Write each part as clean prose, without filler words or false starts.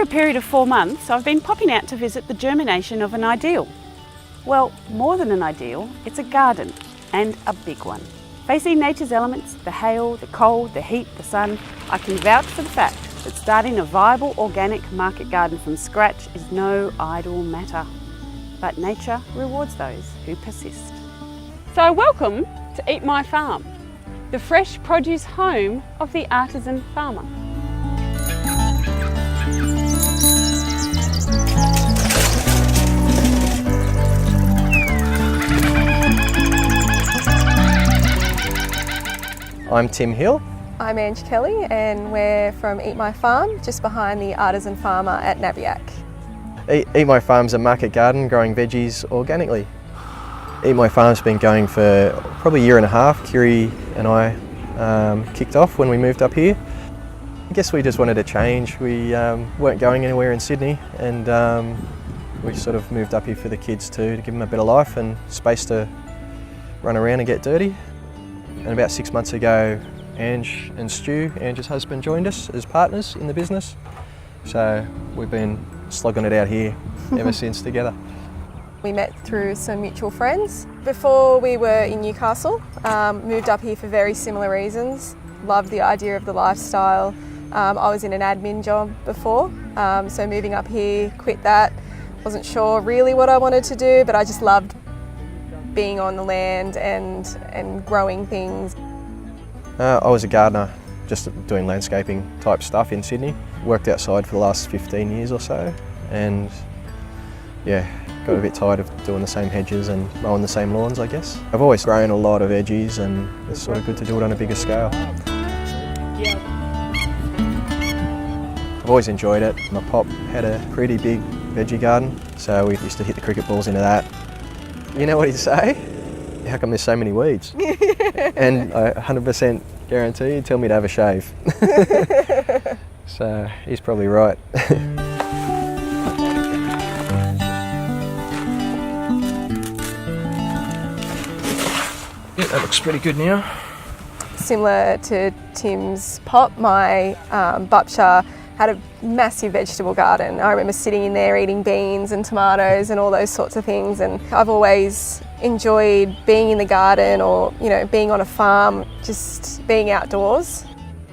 period of 4 months, I've been popping out to visit the germination of an ideal. Well, more than an ideal, it's a garden, and a big one. Facing nature's elements, the hail, the cold, the heat, the sun, I can vouch for the fact that starting a viable organic market garden from scratch is no idle matter. But nature rewards those who persist. So welcome to Eat My Farm, the fresh produce home of the Artisan Farmer. I'm Tim Hill. I'm Ange Kelly and we're from Eat My Farm, just behind the Artisan Farmer at Nabiac. Eat My Farm's a market garden growing veggies organically. Eat My Farm's been going for probably a year and a half. Kiri and I kicked off when we moved up here. I guess we just wanted to change. We weren't going anywhere in Sydney, and we sort of moved up here for the kids too, to give them a bit of life and space to run around and get dirty. And about 6 months ago, Ange and Stu, Ange's husband, joined us as partners in the business. So we've been slogging it out here ever since together. We met through some mutual friends. Before we were in Newcastle, moved up here for very similar reasons. Loved the idea of the lifestyle. I was in an admin job before, so moving up here, quit that. Wasn't sure really what I wanted to do, but I just loved being on the land and growing things. I was a gardener, just doing landscaping type stuff in Sydney. Worked outside for the last 15 years or so, and yeah, got a bit tired of doing the same hedges and mowing the same lawns, I guess. I've always grown a lot of veggies, and it's sort of good to do it on a bigger scale. I've always enjoyed it. My pop had a pretty big veggie garden, so we used to hit the cricket balls into that. You know what he'd say? How come there's so many weeds? And I 100% guarantee he'd tell me to have a shave. So he's probably right. Yeah, that looks pretty good now. Similar to Tim's pop, my bupcha had a massive vegetable garden. I remember sitting in there eating beans and tomatoes and all those sorts of things, and I've always enjoyed being in the garden, or being on a farm, just being outdoors.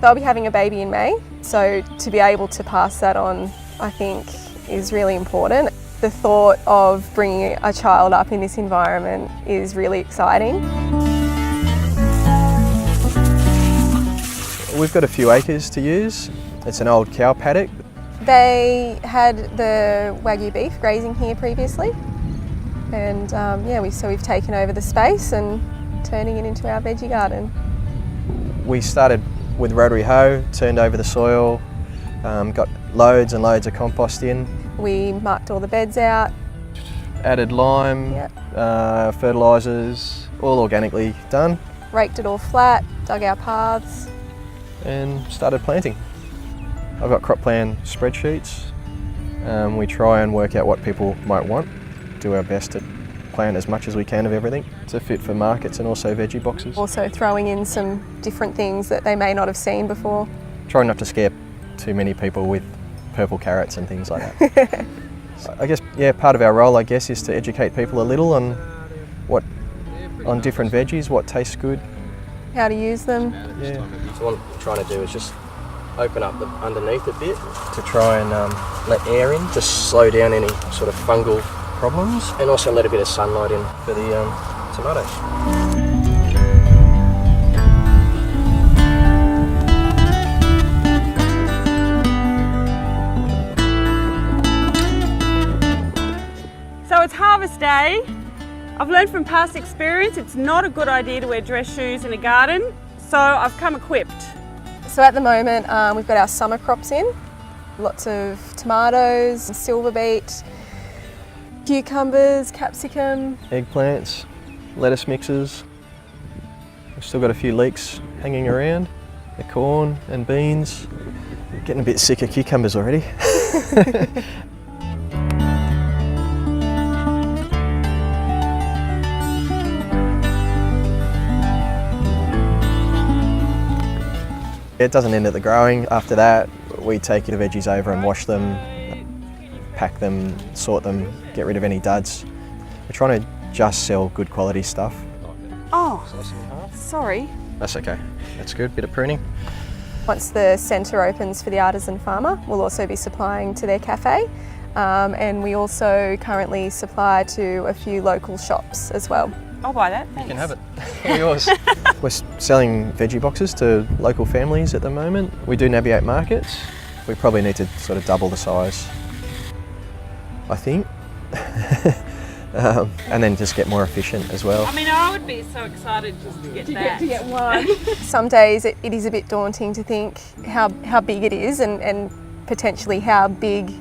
So I'll be having a baby in May, so to be able to pass that on, I think, is really important. The thought of bringing a child up in this environment is really exciting. We've got a few acres to use. It's an old cow paddock. They had the Wagyu beef grazing here previously, and so we've taken over the space and turning it into our veggie garden. We started with rotary hoe, turned over the soil, got loads and loads of compost in. We marked all the beds out. Added lime, fertilisers, all organically done. Raked it all flat, dug our paths. And started planting. I've got crop plan spreadsheets. We try and work out what people might want, do our best to plant as much as we can of everything to fit for markets and also veggie boxes. Also throwing in some different things that they may not have seen before. Try not to scare too many people with purple carrots and things like that. So I guess, part of our role, I guess, is to educate people a little on different veggies, what tastes good. How to use them. Yeah. So what I'm trying to do is just open up the underneath a bit to try and let air in, to slow down any sort of fungal problems, and also let a bit of sunlight in for the tomatoes. So it's harvest day. I've learned from past experience it's not a good idea to wear dress shoes in a garden, so I've come equipped. So at the moment we've got our summer crops in. Lots of tomatoes, silver beet, cucumbers, capsicum. Eggplants, lettuce mixes. We've still got a few leeks hanging around. The corn and beans. Getting a bit sick of cucumbers already. It doesn't end at the growing. After that, we take your veggies over and wash them, pack them, sort them, get rid of any duds. We're trying to just sell good quality stuff. Oh, sorry. That's okay, that's good, bit of pruning. Once the centre opens for the Artisan Farmer, we'll also be supplying to their cafe, and we also currently supply to a few local shops as well. I'll buy that, thanks. You can have it, all yours. We're selling veggie boxes to local families at the moment. We do Nabiac markets. We probably need to sort of double the size, I think. And then just get more efficient as well. I mean, I would be so excited just to get that. To get one. Some days it is a bit daunting to think how big it is and potentially how big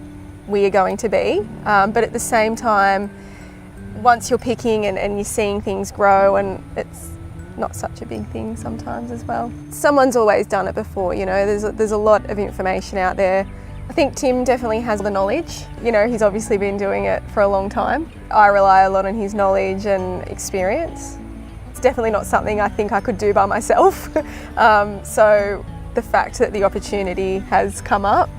we are going to be. But at the same time, once you're picking and you're seeing things grow, and it's not such a big thing sometimes as well. Someone's always done it before, you know, there's a lot of information out there. I think Tim definitely has the knowledge. You know, he's obviously been doing it for a long time. I rely a lot on his knowledge and experience. It's definitely not something I think I could do by myself. So the fact that the opportunity has come up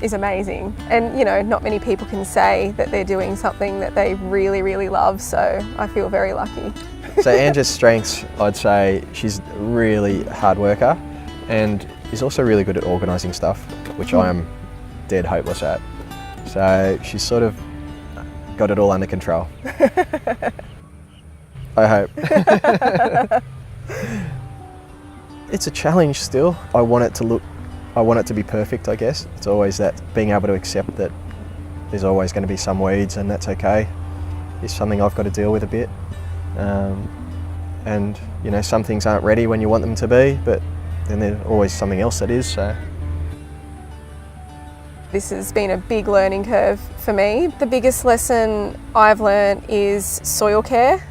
is amazing. And you know, not many people can say that they're doing something that they really, really love, so I feel very lucky. So Ange's strengths, I'd say she's a really hard worker and is also really good at organising stuff, which I am dead hopeless at. So she's sort of got it all under control. I hope. It's a challenge still. I want it to be perfect, I guess. It's always that being able to accept that there's always going to be some weeds, and that's okay. It's something I've got to deal with a bit. And you know, some things aren't ready when you want them to be, but then there's always something else that is. So this has been a big learning curve for me. The biggest lesson I've learned is soil care,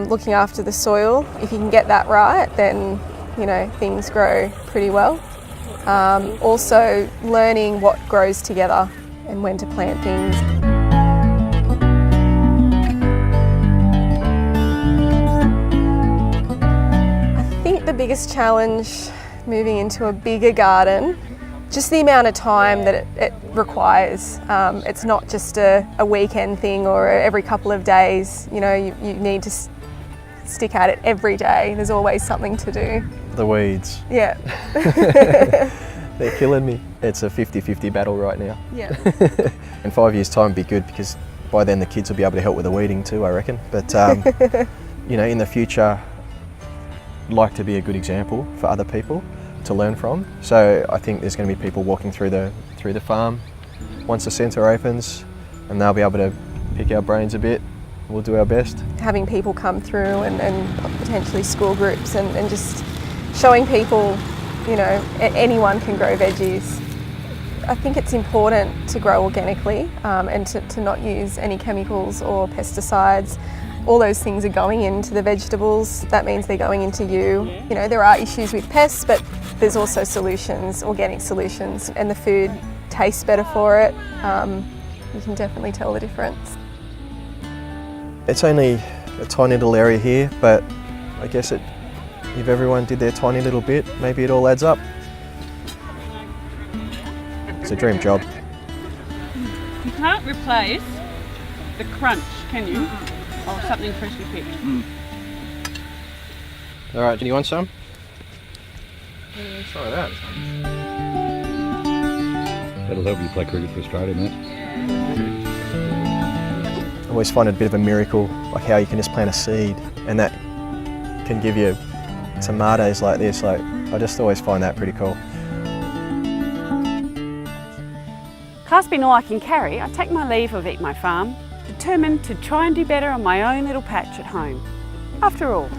looking after the soil. If you can get that right, then you know, things grow pretty well. Also learning what grows together and when to plant things. I think the biggest challenge moving into a bigger garden, just the amount of time that it requires. It's not just a weekend thing or every couple of days. You know, you need to stick at it every day. There's always something to do. the weeds. Yeah. They're killing me. It's a 50-50 battle right now. Yeah. In 5 years' time, it'd be good because by then the kids will be able to help with the weeding too, I reckon. But you know, in the future, I'd like to be a good example for other people to learn from. So I think there's going to be people walking through the farm once the centre opens, and they'll be able to pick our brains a bit. We'll do our best. Having people come through and potentially school groups and just showing people, you know, anyone can grow veggies. I think it's important to grow organically and to not use any chemicals or pesticides. All those things are going into the vegetables. That means they're going into you. You know, there are issues with pests, but there's also solutions, organic solutions, and the food tastes better for it. You can definitely tell the difference. It's only a tiny little area here, but I guess if everyone did their tiny little bit, maybe it all adds up. It's a dream job. You can't replace the crunch, can you, of something freshly picked? All right, do you want some? Try that. That'll help you play cricket for Australia, mate. I always find it a bit of a miracle, like how you can just plant a seed and that can give you tomatoes like this. Like, I just always find that pretty cool. Clasping all I can carry, I take my leave of Eat My Farm, determined to try and do better on my own little patch at home. After all,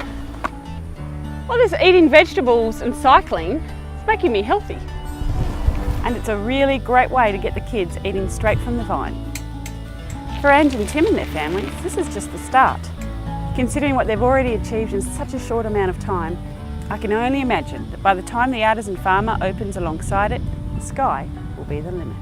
well, this eating vegetables and cycling is making me healthy. And it's a really great way to get the kids eating straight from the vine. For Ange and Tim and their families, this is just the start. Considering what they've already achieved in such a short amount of time, I can only imagine that by the time the Artisan Farmer opens alongside it, the sky will be the limit.